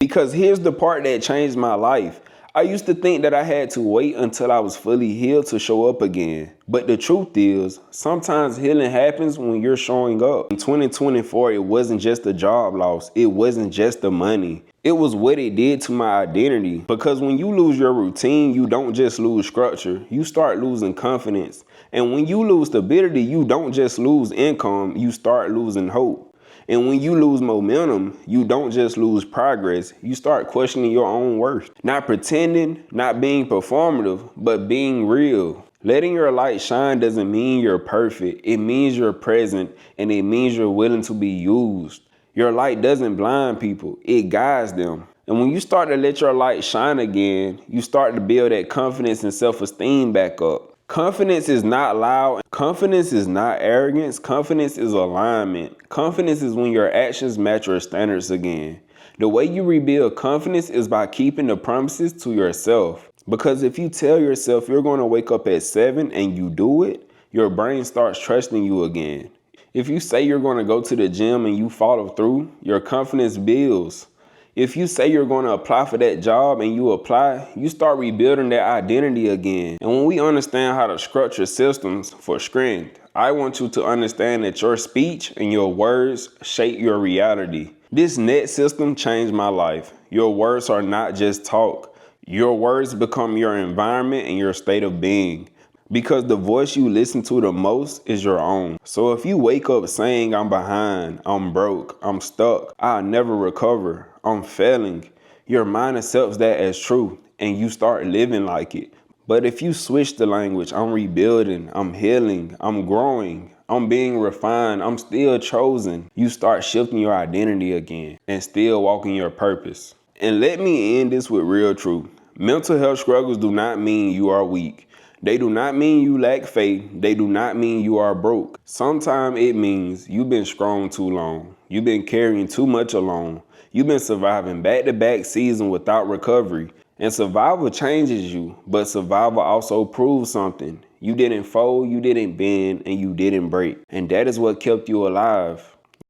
Because here's the part that changed my life. I used to think that I had to wait until I was fully healed to show up again. But the truth is, sometimes healing happens when you're showing up. In 2024, it wasn't just a job loss. It wasn't just the money. It was what it did to my identity. Because when you lose your routine, you don't just lose structure. You start losing confidence. And when you lose stability, you don't just lose income. You start losing hope. And when you lose momentum, you don't just lose progress, you start questioning your own worth. Not pretending, not being performative, but being real. Letting your light shine doesn't mean you're perfect. It means you're present, and it means you're willing to be used. Your light doesn't blind people, it guides them. And when you start to let your light shine again, you start to build that confidence and self-esteem back up. Confidence is not loud. Confidence is not arrogance. Confidence is alignment. Confidence is when your actions match your standards again. The way you rebuild confidence is by keeping the promises to yourself. Because if you tell yourself you're going to wake up at 7 and you do it, your brain starts trusting you again. If you say you're going to go to the gym and you follow through, your confidence builds. If you say you're going to apply for that job and you apply, you start rebuilding that identity again. And when we understand how to structure systems for strength, I want you to understand that your speech and your words shape your reality. This net system changed my life. Your words are not just talk. Your words become your environment and your state of being. Because the voice you listen to the most is your own. So if you wake up saying I'm behind, I'm broke, I'm stuck, I'll never recover, I'm failing, your mind accepts that as truth and you start living like it. But if you switch the language, I'm rebuilding, I'm healing, I'm growing, I'm being refined, I'm still chosen, you start shifting your identity again and still walking your purpose. And let me end this with real truth. Mental health struggles do not mean you are weak. They do not mean you lack faith. They do not mean you are broke. Sometimes it means you've been strong too long. You've been carrying too much alone. You've been surviving back-to-back seasons without recovery. And survival changes you, but survival also proves something. You didn't fold, you didn't bend, and you didn't break. And that is what kept you alive.